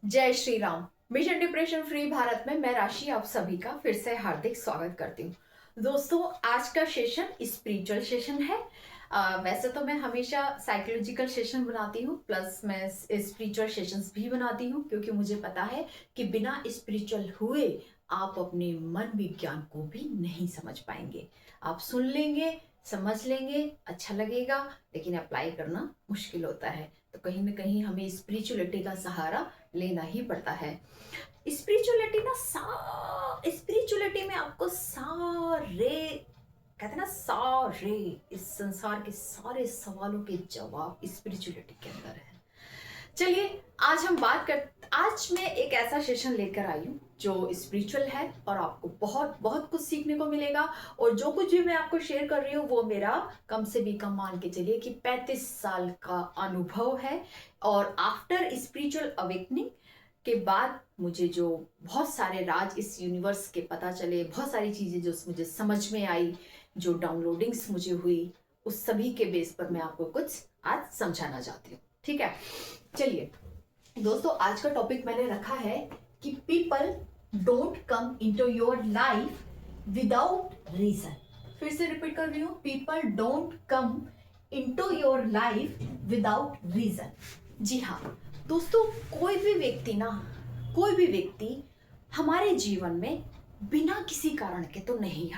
जय Shri Ram. Mission depression free Bharat में मैं राशि आप सभी का फिर से हार्दिक स्वागत करती हूँ। दोस्तों, आज का सेशन स्पिरिचुअल सेशन है। वैसे तो मैं हमेशा साइकोलॉजिकल सेशन बनाती हूँ, प्लस मैं स्पिरिचुअल सेशंस भी बनाती हूँ, क्योंकि मुझे पता है कि बिना स्पिरिचुअल हुए आप अपने मन विज्ञान को भी नहीं समझ पाएंगे। आप सुन लेंगे, समझ लेंगे, अच्छा लगेगा, लेकिन अप्लाई करना मुश्किल होता है। तो कहीं ना कहीं हमें स्पिरिचुअलिटी का सहारा लेना ही पड़ता है। स्पिरिचुअलिटी में आपको सारे, कहते हैं ना, सारे इस संसार के सारे सवालों के जवाब स्पिरिचुअलिटी के अंदर है। चलिए, आज मैं एक ऐसा सेशन लेकर आई हूँ जो स्पिरिचुअल है और आपको बहुत बहुत कुछ सीखने को मिलेगा। और जो कुछ भी मैं आपको शेयर कर रही हूँ वो मेरा कम से भी कम मान के चलिए कि 35 साल का अनुभव है। और आफ्टर स्पिरिचुअल अवेकनिंग के बाद मुझे जो बहुत सारे राज इस यूनिवर्स के पता चले, बहुत सारी चीजें जो मुझे समझ में आई, जो डाउनलोडिंग्स मुझे हुई, उस सभी के बेस पर मैं आपको कुछ आज समझाना चाहती हूँ। ठीक है, चलिए दोस्तों, आज का टॉपिक मैंने रखा है कि people don't come into your life without reason. फिर से रिपीट कर रही हूँ, people don't come into your life without reason. जी हाँ दोस्तों, कोई भी व्यक्ति हमारे जीवन में बिना किसी कारण के तो नहीं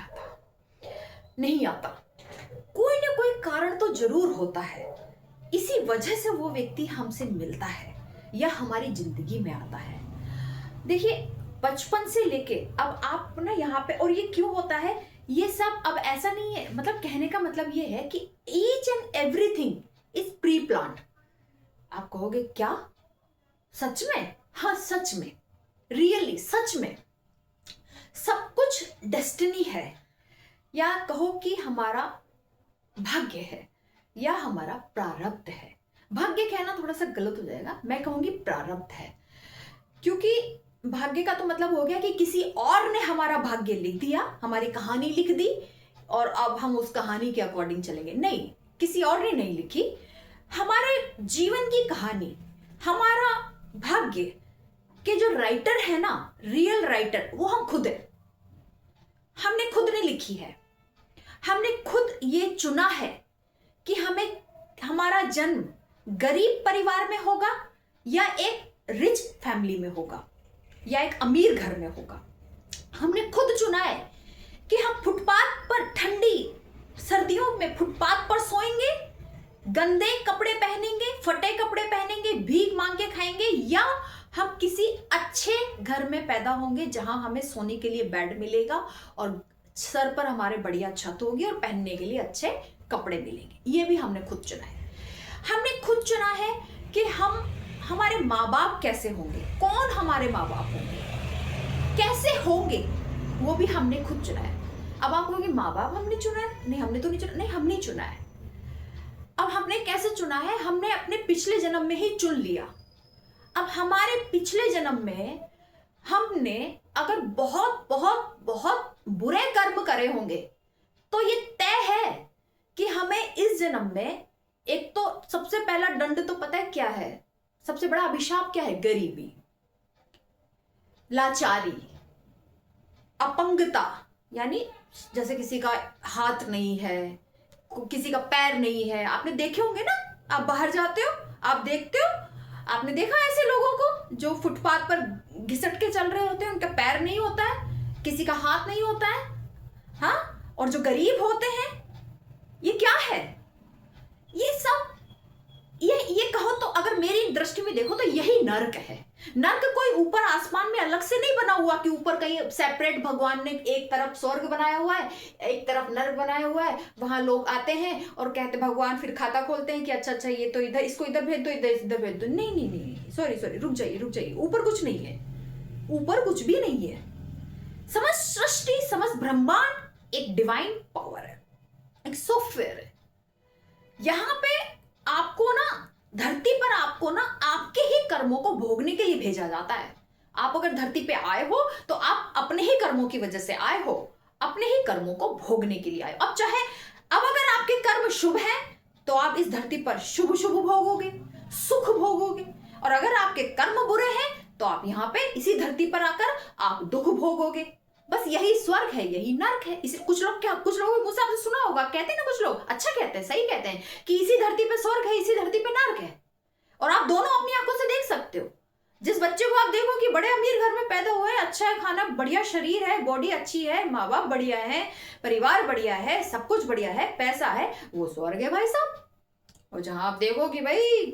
आता। कोई ना कोई कारण तो जरूर होता है। इसी वजह से वो व्यक्ति हमसे मिलता है या हमारी जिंदगी में आता है। देखिए, बचपन से लेके अब आप ना यहाँ पे, और ये क्यों होता है ये सब, अब ऐसा नहीं है, मतलब कहने का मतलब ये है कि each and everything is pre planned. आप कहोगे क्या, सच में? हाँ, सच में, रियली सच में सब कुछ डेस्टिनी है, या कहो कि हमारा भाग्य है, या हमारा प्रारब्ध है। भाग्य कहना थोड़ा सा गलत हो जाएगा, मैं कहूंगी प्रारब्ध है, क्योंकि भाग्य का तो मतलब हो गया कि किसी और ने हमारा भाग्य लिख दिया, हमारी कहानी लिख दी और अब हम उस कहानी के अकॉर्डिंग चलेंगे। नहीं, किसी और ने नहीं लिखी हमारे जीवन की कहानी। हमारा भाग्य के जो राइटर है ना, रियल राइटर, वो हम खुद है। हमने खुद ने लिखी है, हमने खुद ये चुना है कि हमें, हमारा जन्म गरीब परिवार में होगा या एक रिच फैमिली में होगा या एक अमीर घर में होगा। हमने खुद चुना है कि हम फुटपाथ पर, ठंडी सर्दियों में फुटपाथ पर सोएंगे, गंदे कपड़े पहनेंगे, फटे कपड़े पहनेंगे, भीख मांग के खाएंगे, या हम किसी अच्छे घर में पैदा होंगे जहां हमें सोने के लिए बेड मिलेगा और सर पर हमारे बढ़िया छत होगी और पहनने के लिए अच्छे कपड़े मिलेंगे। ये भी हमने खुद चुना है। हमने खुद चुना है कि हमारे माँ बाप कैसे होंगे, कौन हमारे माँ बाप होंगे, कैसे होंगे, वो भी हमने खुद चुना है। अब आप कहोगे माँ बाप हमने चुना है? नहीं, हमने तो नहीं चुना। नहीं, हमने चुना है। अब हमने कैसे चुना है? हमने अपने पिछले जन्म में ही चुन लिया। अब हमारे पिछले जन्म में हमने अगर बहुत बहुत बहुत बुरे कर्म करे होंगे तो ये तय है कि हमें इस जन्म में, एक तो सबसे पहला दंड तो पता है क्या है, सबसे बड़ा अभिशाप क्या है? गरीबी, लाचारी, अपंगता, यानी जैसे किसी का हाथ नहीं है, किसी का पैर नहीं है। आपने देखे होंगे ना, आप बाहर जाते हो, आप देखते हो, आपने देखा ऐसे लोगों को जो फुटपाथ पर घिसट के चल रहे होते हैं, उनका पैर नहीं होता है, किसी का हाथ नहीं होता है। हाँ, और जो गरीब होते हैं, ये क्या है? ये सब, ये कहो तो, अगर मेरी दृष्टि में देखो तो यही नर्क है। नर्क कोई ऊपर आसमान में अलग से नहीं बना हुआ कि ऊपर कहीं सेपरेट भगवान ने एक तरफ स्वर्ग बनाया हुआ है, एक तरफ नर्क बनाया हुआ है, वहां लोग आते हैं और कहते, भगवान फिर खाता खोलते हैं कि अच्छा अच्छा ये तो इधर, इसको इधर भेज दो, इधर भेज दो। नहीं नहीं नहीं, सॉरी, रुक जाइए, ऊपर कुछ नहीं है, ऊपर कुछ भी नहीं है। समझ सृष्टि, समझ ब्रह्मांड एक डिवाइन पावर है, एक सॉफ्टवेयर है। यहां पे आपको ना, धरती पर आपको ना आपके ही कर्मों को भोगने के लिए भेजा जाता है। आप अगर धरती पे आए हो तो आप अपने ही कर्मों की वजह से आए हो, अपने ही कर्मों को भोगने के लिए आए हो। अब अगर आपके कर्म शुभ हैं तो आप इस धरती पर शुभ शुभ भोगोगे, सुख भोगोगे, और अगर आपके कर्म बुरे हैं तो आप यहाँ पे इसी धरती पर आकर आप दुख भोगोगे। बस यही स्वर्ग है, यही नर्क है। इसे कुछ लोग मुझसे आपने सुना होगा, कहते हैं ना कुछ लोग, अच्छा कहते हैं, सही कहते हैं कि इसी धरती पे स्वर्ग है, इसी धरती पे नर्क है। और आप दोनों अपनी आंखों से देख सकते हो। जिस बच्चे को आप देखो कि बड़े अमीर घर में पैदा हुए, अच्छा है खाना, बढ़िया शरीर है, बॉडी अच्छी है, माँ बाप बढ़िया है, परिवार बढ़िया है, सब कुछ बढ़िया है, पैसा है, वो स्वर्ग है भाई साहब। और जहां आप देखो कि भाई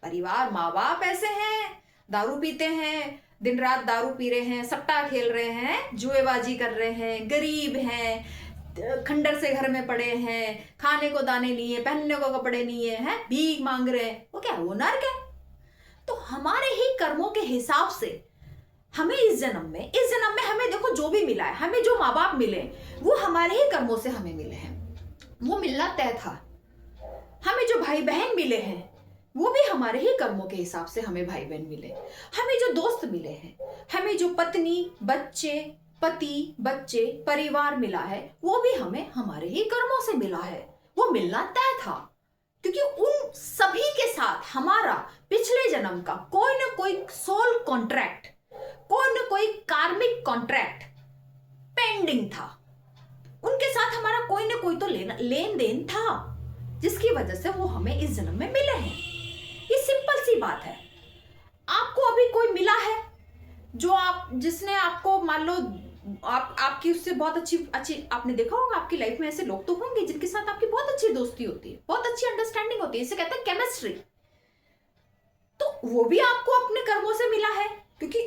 परिवार, माँ बाप ऐसे हैं, दारू पीते हैं, दिन रात दारू पी रहे हैं, सट्टा खेल रहे हैं, जुएबाजी कर रहे हैं, गरीब हैं, खंडर से घर में पड़े हैं, खाने को दाने नहीं है, पहनने को कपड़े नहीं है, भीख मांग रहे हैं, वो क्या, वो नर्क है। तो हमारे ही कर्मों के हिसाब से हमें इस जन्म में हमें देखो जो भी मिला है, हमें जो माँ बाप मिले वो हमारे ही कर्मों से हमें मिले हैं, वो मिलना तय था। हमें जो भाई बहन मिले हैं वो भी हमारे ही कर्मों के हिसाब से हमें भाई बहन मिले। हमें जो दोस्त मिले हैं, हमें जो पत्नी, बच्चे, पति, बच्चे, परिवार मिला है, वो भी हमें हमारे ही कर्मों से मिला है, वो मिलना तय था। क्योंकि उन सभी के साथ हमारा पिछले जन्म का कोई ना कोई सोल कॉन्ट्रैक्ट, कोई ना कोई कार्मिक कॉन्ट्रैक्ट पेंडिंग था। उनके साथ हमारा कोई ना कोई तो लेन देन था, जिसकी वजह से वो हमें इस जन्म में मिले हैं। ये सिंपल सी बात है। आपको अभी कोई मिला है जो जिसने आपको, मान लो आपकी उससे बहुत अच्छी आपने देखा होगा, आपकी लाइफ में ऐसे लोग तो होंगे जिनके साथ आपकी बहुत अच्छी दोस्ती होती है, बहुत अच्छी अंडरस्टैंडिंग होती है, इसे कहते हैं केमिस्ट्री। तो वो भी आपको अपने कर्मों से मिला है, क्योंकि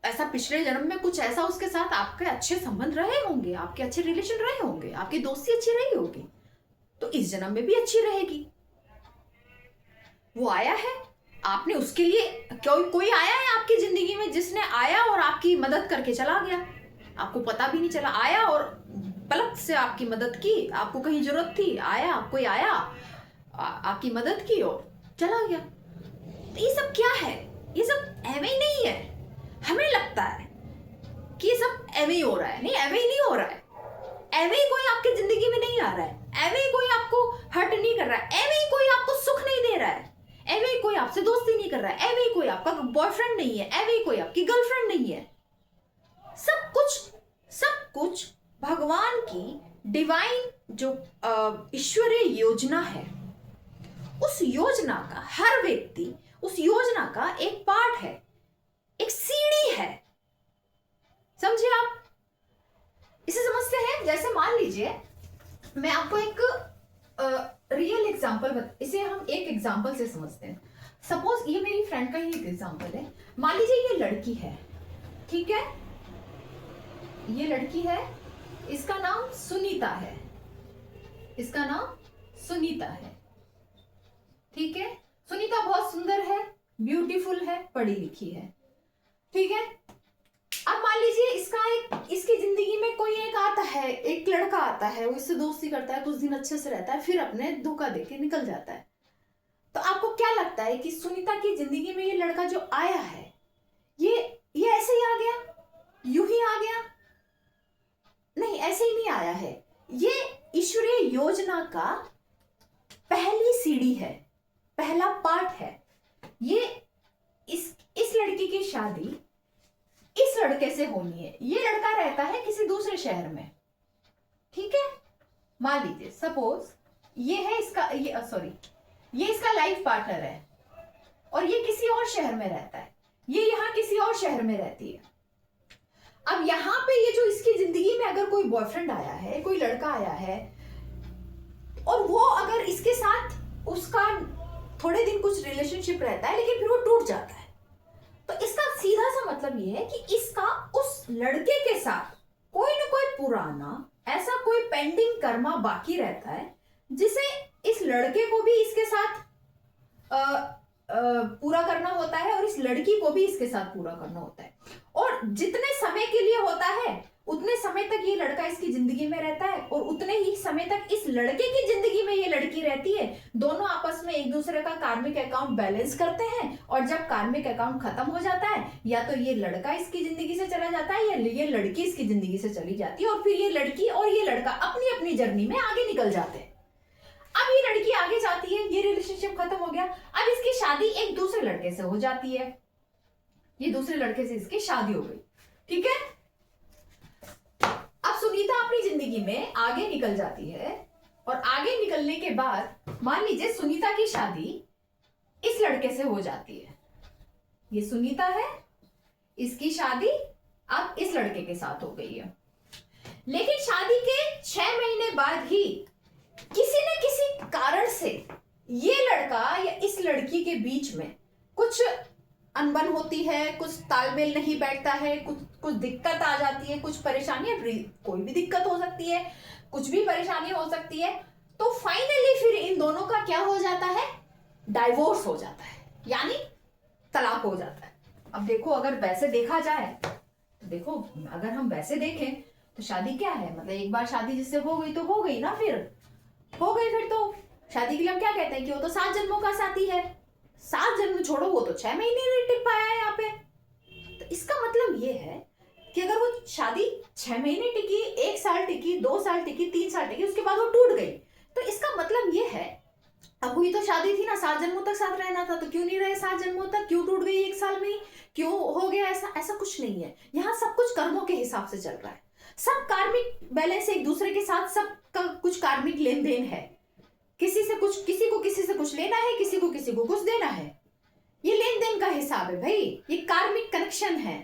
ऐसा पिछले जन्म में कुछ ऐसा उसके साथ आपके अच्छे संबंध रहे होंगे, आपके अच्छे रिलेशन रहे होंगे, आपकी दोस्ती अच्छी रही होगी, तो इस जन्म में भी अच्छी रहेगी। वो आया है, आपने उसके लिए, कोई आया है आपकी जिंदगी में जिसने आया और आपकी मदद करके चला गया, आपको पता भी नहीं चला, आया और पलक से आपकी मदद की, आपको कहीं जरूरत थी, आया कोई आया, आपकी मदद की और चला गया। तो ये सब क्या है? ये सब एवे ही नहीं है। हमें लगता है कि ये सब एवे ही हो रहा है, नहीं, एवे ही नहीं हो रहा है। एवे ही कोई आपकी जिंदगी में नहीं आ रहा है, एवे ही कोई आपको हर्ट नहीं कर रहा है, एवे ही कोई आपको सुख नहीं दे रहा है, एवे ही कोई आपसे दोस्ती नहीं कर रहा है, एवे ही कोई आपका बॉयफ्रेंड नहीं है, एवे ही कोई आपकी गर्लफ्रेंड नहीं है। सब कुछ भगवान की डिवाइन जो ईश्वरीय योजना है, उस योजना का हर व्यक्ति उस योजना का एक पार्ट है, एक सीढ़ी है। समझे आप? इसे समझते हैं? जैसे मान लीजिए मैं आपको एक रियल एग्जांपल इसे हम एक एग्जांपल से समझते हैं। सपोज ये मेरी फ्रेंड का ही एक एग्जांपल है। मान लीजिए ये लड़की है, ठीक है, ये लड़की है, इसका नाम सुनीता है, इसका नाम सुनीता है, ठीक है। सुनीता बहुत सुंदर है, ब्यूटीफुल है, पढ़ी लिखी है, ठीक है। अब मान लीजिए इसकी जिंदगी में कोई एक आता है, एक लड़का आता है, वो इससे दोस्ती करता है, कुछ दिन अच्छे से रहता है, फिर अपने धोखा देके निकल जाता है। तो आपको क्या लगता है कि सुनीता की जिंदगी में ये लड़का जो आया है, ये ऐसे ही आ गया, यूं ही आ गया? नहीं, ऐसे ही नहीं आया है। ये ईश्वरीय योजना का पहली सीढ़ी है, पहला पार्ट है। ये इस लड़की की शादी इस लड़के से होनी है। ये लड़का रहता है किसी दूसरे शहर में, ठीक है। मान लीजिए सपोज ये है इसका, ये इसका लाइफ पार्टनर है और ये किसी और शहर में रहता है, ये यहाँ किसी और शहर में रहती है। अब यहाँ पे ये जो इसकी जिंदगी में अगर कोई बॉयफ्रेंड आया है, कोई लड़का आया है, और वो अगर इसके साथ उसका थोड़े दिन कुछ रिलेशनशिप रहता है, लेकिन फिर वो टूट जाता है, तो इसका सीधा सा मतलब ये है कि इसका उस लड़के के साथ कोई ना कोई पुराना ऐसा कोई पेंडिंग कर्मा बाकी रहता है, जिसे इस लड़के को भी इसके साथ पूरा करना होता है और इस लड़की को भी इसके साथ पूरा करना होता है। और जितने समय के लिए होता है उतने समय तक ये लड़का इसकी जिंदगी में रहता है और उतने ही समय तक इस लड़के की जिंदगी में ये लड़की रहती है। दोनों आपस में एक दूसरे का कार्मिक अकाउंट बैलेंस करते हैं और जब कार्मिक अकाउंट खत्म हो जाता है, या तो ये लड़का इसकी जिंदगी से चला जाता है या ये लड़की इसकी जिंदगी से चली जाती है, और फिर ये लड़की और ये लड़का अपनी अपनी जर्नी में आगे निकल जाते हैं। अब ये लड़की आगे जाती है, ये रिलेशनशिप खत्म हो गया, अब इसकी शादी एक दूसरे लड़के से हो जाती है, ये दूसरे लड़के से इसकी शादी हो गई, ठीक है। अब सुनीता अपनी जिंदगी में आगे निकल जाती है और आगे निकलने के बाद मान लीजिए सुनीता की शादी इस लड़के से हो जाती है। ये सुनीता है, इसकी शादी अब इस लड़के के साथ हो गई है। लेकिन शादी के 6 महीने बाद ही किसी न किसी कारण से ये लड़का या इस लड़की के बीच में कुछ अनबन होती है, कुछ तालमेल नहीं बैठता है, कुछ दिक्कत आ जाती है, कुछ परेशानियां, कोई भी दिक्कत हो सकती है, कुछ भी परेशानी हो सकती है। तो फाइनली फिर इन दोनों का क्या हो जाता है, डाइवोर्स हो जाता है, यानी तलाक हो जाता है। अब देखो, अगर वैसे देखा जाए तो देखो, अगर हम वैसे देखें तो शादी क्या है, मतलब एक बार शादी जिससे हो गई तो हो गई ना, फिर हो गई। फिर तो शादी के लिए हम क्या कहते हैं कि वो तो 7 जन्मों का साथी है। 7 जन्म छोड़ो, वो तो 6 महीने नहीं टिक पाया है यहाँ पे। तो इसका मतलब ये है कि अगर वो शादी 6 महीने टिकी, 1 साल टिकी, 2 साल टिकी, 3 साल टिकी, उसके बाद वो टूट गई, तो इसका मतलब ये है, अब हुई तो शादी थी ना, 7 जन्मों तक साथ रहना था, तो क्यों नहीं रहे 7 जन्मों तक, क्यों टूट गई 1 साल में ही, क्यों हो गया ऐसा? ऐसा कुछ नहीं है। यहाँ सब कुछ कर्मों के हिसाब से चल रहा है, सब कार्मिक बैलेंस एक दूसरे के साथ, सबका कुछ कार्मिक लेन देन है। किसी से कुछ, किसी को किसी से कुछ लेना है, किसी को कुछ देना है। ये लेन देन का हिसाब है भाई, ये कार्मिक कनेक्शन है,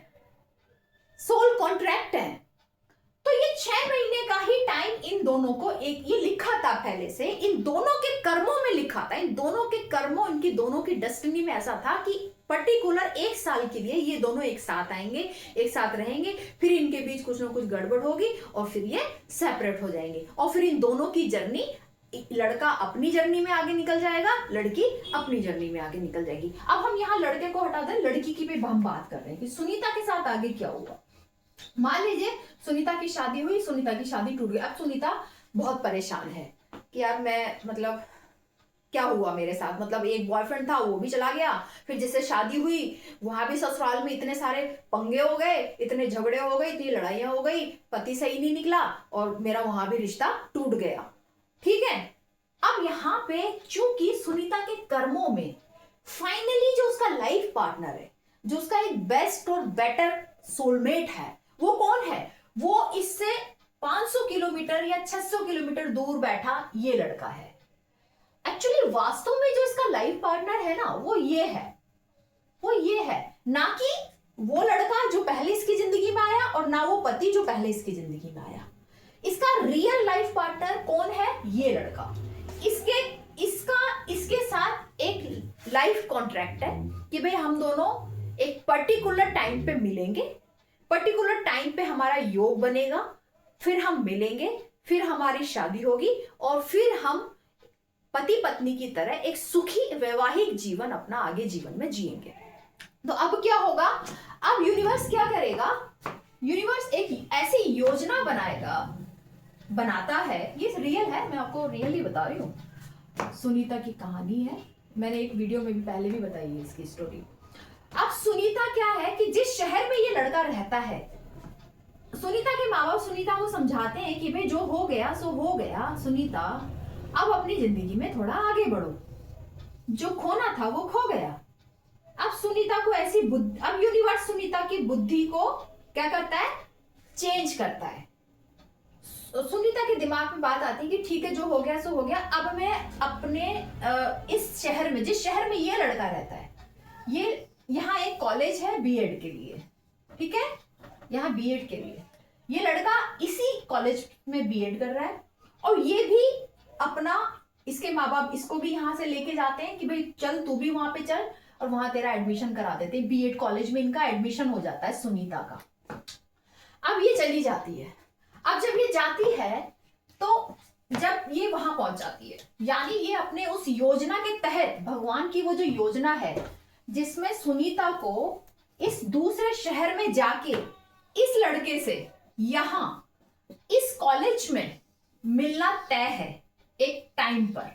सोल कॉन्ट्रैक्ट है। तो ये 6 महीने का ही टाइम इन दोनों को, एक ये लिखा था पहले से, इन दोनों के कर्मों में लिखा था, इन दोनों के कर्मों, इनकी दोनों की डेस्टिनी में ऐसा था कि पर्टिकुलर 1 साल के लिए ये दोनों एक साथ आएंगे, एक साथ रहेंगे, फिर इनके बीच कुछ ना कुछ गड़बड़ होगी और फिर ये सेपरेट हो जाएंगे। और फिर इन दोनों की जर्नी, लड़का अपनी जर्नी में आगे निकल जाएगा, लड़की अपनी जर्नी में आगे निकल जाएगी। अब हम यहाँ लड़के को हटा दें, लड़की की भी हम बात कर रहे हैं कि सुनीता के साथ आगे क्या हुआ। मान लीजिए सुनीता की शादी हुई, सुनीता की शादी टूट गई। अब सुनीता बहुत परेशान है कि यार मैं, मतलब क्या हुआ मेरे साथ, मतलब एक बॉयफ्रेंड था वो भी चला गया, फिर जिससे शादी हुई वहां भी ससुराल में इतने सारे पंगे हो गए, इतने झगड़े हो गए, इतनी लड़ाइयां हो गई, पति सही नहीं निकला और मेरा वहां भी रिश्ता टूट गया, ठीक है। अब यहाँ पे चूंकि सुनीता के कर्मों में फाइनली जो उसका लाइफ पार्टनर है, जो उसका एक बेस्ट और बेटर सोलमेट है, वो कौन है, वो इससे 500 किलोमीटर या 600 किलोमीटर दूर बैठा ये लड़का है। एक्चुअली वास्तव में जो इसका लाइफ पार्टनर है ना, वो ये है, वो ये है, ना कि वो लड़का जो पहले इसकी जिंदगी में आया और ना वो पति जो पहले इसकी जिंदगी में आया। इसका रियल लाइफ पार्टनर कौन है, ये लड़का। इसके साथ एक लाइफ कॉन्ट्रैक्ट है कि भाई हम दोनों एक पर्टिकुलर टाइम पे मिलेंगे, पर्टिकुलर टाइम पे हमारा योग बनेगा, फिर हम मिलेंगे, फिर हमारी शादी होगी और फिर हम पति पत्नी की तरह एक सुखी वैवाहिक जीवन अपना आगे जीवन में जिएंगे। तो अब क्या होगा, अब यूनिवर्स क्या करेगा, यूनिवर्स एक ऐसी योजना बनाता है, ये रियल है, मैं आपको रियली बता रही हूँ, सुनीता की कहानी है, मैंने एक वीडियो में भी पहले भी बताई है इसकी स्टोरी। अब सुनीता क्या है कि जिस शहर में ये लड़का रहता है, सुनीता के माँ बाप सुनीता को समझाते हैं कि भाई जो हो गया सो हो गया, सुनीता अब अपनी जिंदगी में थोड़ा आगे बढ़ो, जो खोना था वो खो गया। अब सुनीता को ऐसी बुद्धि, अब यूनिवर्स सुनीता की बुद्धि को क्या करता है, चेंज करता है। सुनीता के दिमाग में बात आती है कि ठीक है जो हो गया सो हो गया, अब मैं अपने इस शहर में, जिस शहर में ये लड़का रहता है, ये यहाँ एक कॉलेज है बीएड के लिए, ठीक है, यहाँ बीएड के लिए ये लड़का इसी कॉलेज में बीएड कर रहा है और ये भी अपना, इसके माँ बाप इसको भी यहाँ से लेके जाते हैं कि भाई चल तू भी वहां पे चल और वहां तेरा एडमिशन करा देते हैं। बीएड कॉलेज में इनका एडमिशन हो जाता है सुनीता का। अब ये चली जाती है, अब जब ये जाती है तो जब ये वहां पहुंच जाती है, यानी ये अपने उस योजना के तहत, भगवान की वो जो योजना है जिसमें सुनीता को इस दूसरे शहर में जाके इस लड़के से यहां इस कॉलेज में मिलना तय है एक टाइम पर।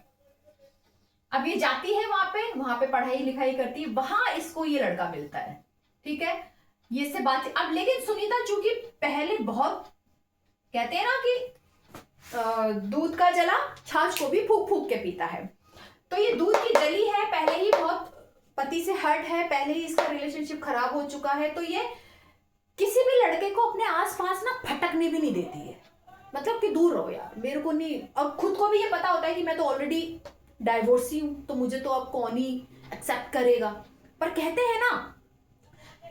अब ये जाती है वहां पे पढ़ाई लिखाई करती है, वहां इसको ये लड़का मिलता है, ठीक है, ये से बात। अब लेकिन सुनीता चूंकि पहले बहुत, कहते हैं ना कि दूध का जला छाछ को भी फूक फूक के पीता है, तो ये दूध की जली है, पहले ही बहुत पति पति से हर्ट है, पहले ही इसका रिलेशनशिप खराब हो चुका है, तो ये किसी भी लड़के को अपने आसपास ना भटकने भी नहीं देती है। मतलब कि दूर रहो यार, मेरे को नहीं। और खुद को भी ये पता होता है कि मैं तो ऑलरेडी डाइवोर्सी हूं, तो मुझे तो अब कौन ही एक्सेप्ट करेगा। पर कहते हैं ना,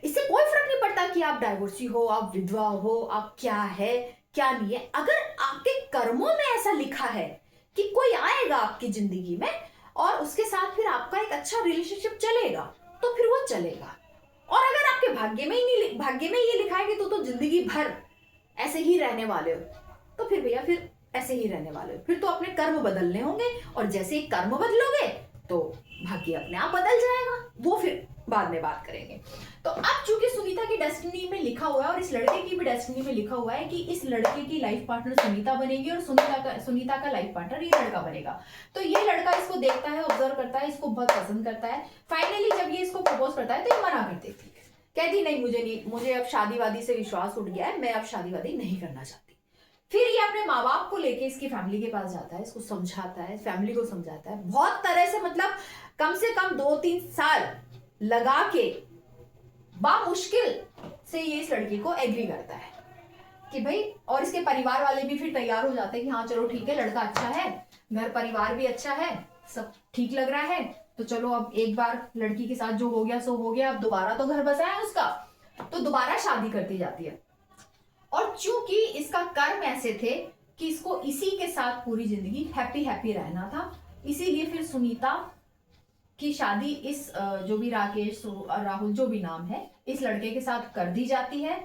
इससे कोई फर्क नहीं पड़ता कि आप डाइवोर्सी हो, आप विधवा हो, आप क्या है क्या नहीं है। अगर आपके कर्मों में ऐसा लिखा है कि कोई आएगा आपकी जिंदगी में और उसके साथ फिर आपका एक अच्छा रिलेशनशिप चलेगा, तो फिर वो चलेगा। और अगर आपके भाग्य में ही नहीं, भाग्य में ये लिखा है कि तो जिंदगी भर ऐसे ही रहने वाले हो, तो फिर भैया फिर ऐसे ही रहने वाले हो। फिर तो अपने कर्म बदलने होंगे, और जैसे ही कर्म बदलोगे तो भाग्य अपने आप बदल जाएगा। वो फिर बाद में बात करेंगे। तो अब चूंकि सुनीता की डेस्टिनी में लिखा हुआ है और इस लड़के की भी डेस्टिनी में लिखा हुआ है कि इस लड़के की लाइफ पार्टनर सुनीता बनेगी और सुनीता का लाइफ पार्टनर ये लड़का बनेगा। तो ये लड़का इसको देखता है, ऑब्जर्व करता है, इसको बहुत पसंद करता है। फाइनली जब ये इसको प्रपोज करता है तो ये मना कर देती है, कहती नहीं, मुझे अब शादीवादी से विश्वास उठ गया है, मैं अब शादीवादी नहीं करना चाहती। फिर ये अपने माँ बाप को लेके इसकी फैमिली के पास जाता है, इसको समझाता है, फैमिली को समझाता है बहुत तरह से। मतलब कम से कम 2-3 साल लगा के बामुश्किल से ये इस लड़की को एग्री करता है कि भाई, और इसके परिवार वाले भी फिर तैयार हो जाते हैं कि हाँ चलो ठीक है, लड़का अच्छा है, घर परिवार भी अच्छा है, सब ठीक लग रहा है, तो चलो अब एक बार लड़की के साथ जो हो गया सो हो गया, अब दोबारा तो घर बसा है उसका, तो दोबारा शादी करती जाती है। और चूंकि इसका कर्म ऐसे थे कि इसको इसी के साथ पूरी जिंदगी हैप्पी हैप्पी रहना था, इसीलिए फिर सुनीता की शादी इस जो भी राकेश राहुल जो भी नाम है इस लड़के के साथ कर दी जाती है।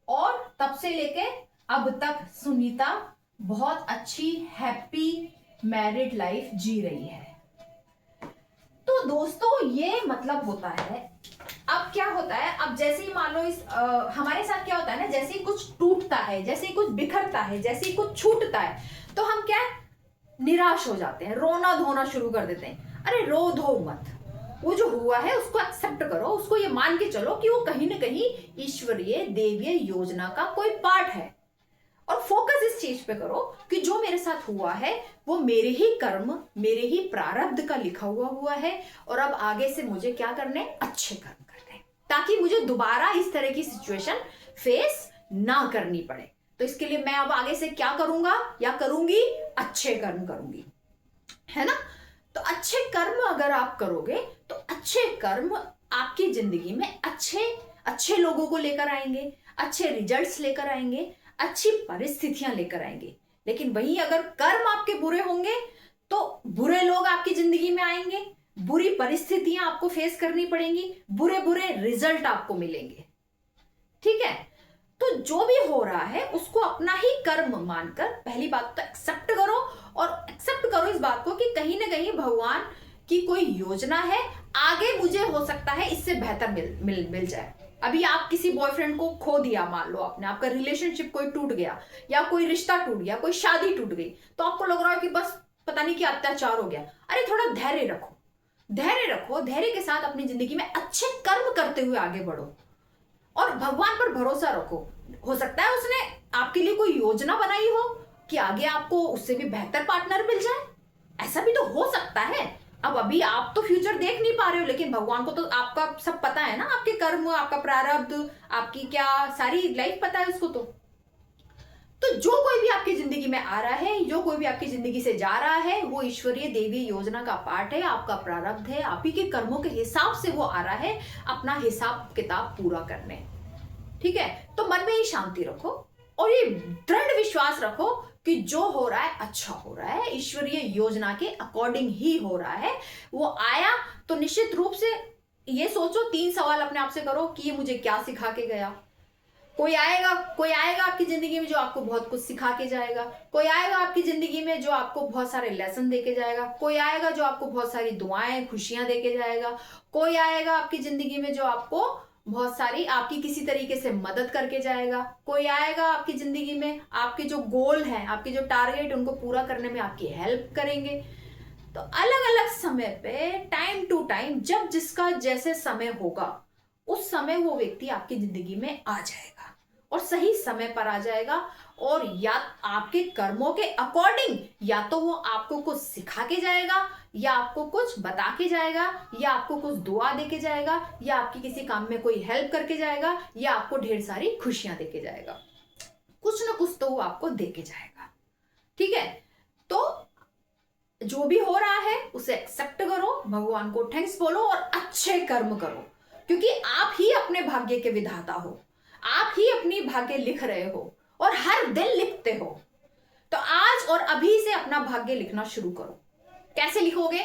और तब से लेके अब तक सुनीता बहुत अच्छी हैप्पी मैरिड लाइफ जी रही है। तो दोस्तों ये मतलब होता है, अब क्या होता है, अब जैसे ही मान लो हमारे साथ क्या होता है ना, जैसे ही कुछ टूटता है, जैसे ही कुछ बिखरता है, जैसे ही कुछ छूटता है, तो हम क्या निराश हो जाते हैं, रोना धोना शुरू कर देते हैं। अरे रो धो मत, वो जो हुआ है उसको एक्सेप्ट करो, उसको ये मान के चलो कि वो कहीं ना कहीं ईश्वरीय देवीय योजना का कोई पार्ट है। और फोकस इस चीज पे करो कि जो मेरे साथ हुआ है वो मेरे ही कर्म, मेरे ही प्रारब्ध का लिखा हुआ है, और अब आगे से मुझे क्या करने, अच्छे कर्म करने, ताकि मुझे दोबारा इस तरह की सिचुएशन फेस ना करनी पड़े। तो इसके लिए मैं अब आगे से क्या करूंगा या करूंगी, अच्छे कर्म करूंगी, है ना। तो अच्छे कर्म अगर आप करोगे तो अच्छे कर्म आपकी जिंदगी में अच्छे लोगों को लेकर आएंगे, अच्छे रिजल्ट्स लेकर आएंगे, अच्छी परिस्थितियां लेकर आएंगे। लेकिन वही अगर कर्म आपके बुरे होंगे तो बुरे लोग आपकी जिंदगी में आएंगे, बुरी परिस्थितियां आपको फेस करनी पड़ेंगी, बुरे बुरे रिजल्ट आपको मिलेंगे। ठीक है, तो जो भी हो रहा है उसको अपना ही कर्म मानकर पहली बात तो एक्सेप्ट करो, और एक्सेप्ट करो इस बात को कि कहीं ना कहीं भगवान की कोई योजना है, आगे मुझे हो सकता है इससे बेहतर मिल जाए। अभी आप किसी बॉयफ्रेंड को खो दिया, मान लो आपने, आपका रिलेशनशिप कोई टूट गया या कोई रिश्ता टूट गया, कोई शादी टूट गई, तो आपको लग रहा है कि बस पता नहीं क्या अत्याचार हो गया। अरे थोड़ा धैर्य रखो, धैर्य रखो, धैर्य के साथ अपनी जिंदगी में अच्छे कर्म करते हुए आगे बढ़ो और भगवान पर भरोसा रखो। हो सकता है उसने आपके लिए कोई योजना बनाई हो कि आगे आपको उससे भी बेहतर पार्टनर मिल जाए, ऐसा भी तो हो सकता है। अब अभी आप तो फ्यूचर देख नहीं पा रहे हो, लेकिन भगवान को तो आपका सब पता है ना, आपके कर्म, आपका प्रारब्ध, आपकी क्या सारी लाइफ पता है उसको। तो जो कोई भी आपकी जिंदगी में आ रहा है, जो कोई भी आपकी जिंदगी से जा रहा है, वो ईश्वरीय देवी योजना का पार्ट है, आपका प्रारब्ध है, आप ही के कर्मों के हिसाब से वो आ रहा है अपना हिसाब किताब पूरा करने। ठीक है, तो मन में ही शांति रखो और ये दृढ़ विश्वास रखो कि जो हो रहा है अच्छा हो रहा है, ईश्वरीय योजना के अकॉर्डिंग ही हो रहा है। वो आया तो निश्चित रूप से ये सोचो, 3 सवाल अपने आप से करो कि ये मुझे क्या सिखा के गया। कोई आएगा आपकी जिंदगी में जो आपको बहुत कुछ सिखा के जाएगा, कोई आएगा आपकी जिंदगी में जो आपको बहुत सारे लेसन दे के जाएगा, कोई आएगा जो आपको बहुत सारी दुआएं खुशियां दे के जाएगा, कोई आएगा आपकी जिंदगी में जो आपको बहुत सारी आपकी किसी तरीके से मदद करके जाएगा, कोई आएगा आपकी जिंदगी में आपके जो गोल हैं, आपके जो टारगेट, उनको पूरा करने में आपकी हेल्प करेंगे। तो अलग अलग समय पे, टाइम टू टाइम, जब जिसका जैसे समय होगा उस समय वो व्यक्ति आपकी जिंदगी में आ जाएगा और सही समय पर आ जाएगा। और या आपके कर्मों के अकॉर्डिंग या तो वो आपको कुछ सिखा के जाएगा, या आपको कुछ बता के जाएगा, या आपको कुछ दुआ दे के जाएगा, या आपकी किसी काम में कोई हेल्प करके जाएगा, या आपको ढेर सारी खुशियां दे के जाएगा। कुछ ना कुछ तो वो आपको दे के जाएगा। ठीक है, तो जो भी हो रहा है उसे एक्सेप्ट करो, भगवान को थैंक्स बोलो और अच्छे कर्म करो, क्योंकि आप ही अपने भाग्य के विधाता हो, आप ही अपनी भाग्य लिख रहे हो और हर दिन लिखते हो। तो आज और अभी से अपना भाग्य लिखना शुरू करो। कैसे लिखोगे?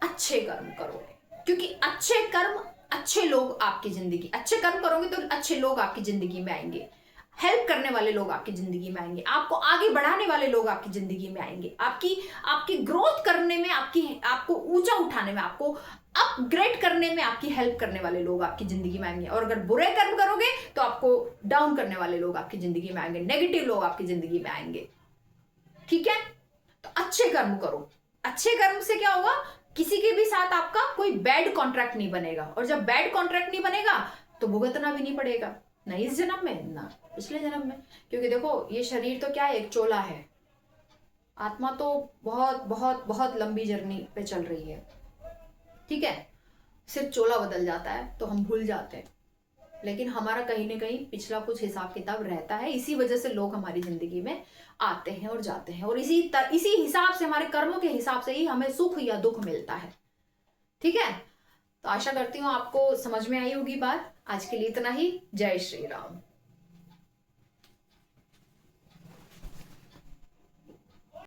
अच्छे कर्म करोगे, क्योंकि अच्छे कर्म, अच्छे लोग आपकी जिंदगी, अच्छे कर्म करोगे तो अच्छे लोग आपकी जिंदगी में आएंगे, हेल्प करने वाले लोग आपकी जिंदगी में आएंगे, आपको आगे बढ़ाने वाले लोग आपकी जिंदगी में आएंगे, आपकी ग्रोथ करने में, आपको ऊंचा उठाने में, आपको अपग्रेड करने में आपकी हेल्प करने वाले लोग आपकी जिंदगी में आएंगे। और अगर बुरे कर्म करोगे तो आपको डाउन करने वाले लोग आपकी जिंदगी में आएंगे, नेगेटिव लोग आपकी जिंदगी में आएंगे। ठीक है, तो अच्छे कर्म करो। अच्छे कर्म से क्या होगा? किसी के भी साथ आपका कोई बैड कॉन्ट्रैक्ट नहीं बनेगा, और जब बैड कॉन्ट्रैक्ट नहीं बनेगा तो भुगतना भी नहीं पड़ेगा, ना इस जन्म में ना पिछले जन्म में। क्योंकि देखो, ये शरीर तो क्या है, एक चोला है, आत्मा तो बहुत बहुत बहुत लंबी जर्नी पे चल रही है। ठीक है, सिर्फ चोला बदल जाता है तो हम भूल जाते हैं, लेकिन हमारा कहीं ना कहीं पिछला कुछ हिसाब किताब रहता है। इसी वजह से लोग हमारी जिंदगी में आते हैं और जाते हैं, और इसी हिसाब से, हमारे कर्मों के हिसाब से ही हमें सुख या दुख मिलता है। ठीक है, तो आशा करती हूँ आपको समझ में आई होगी बात। आज के लिए इतना ही। जय श्री राम।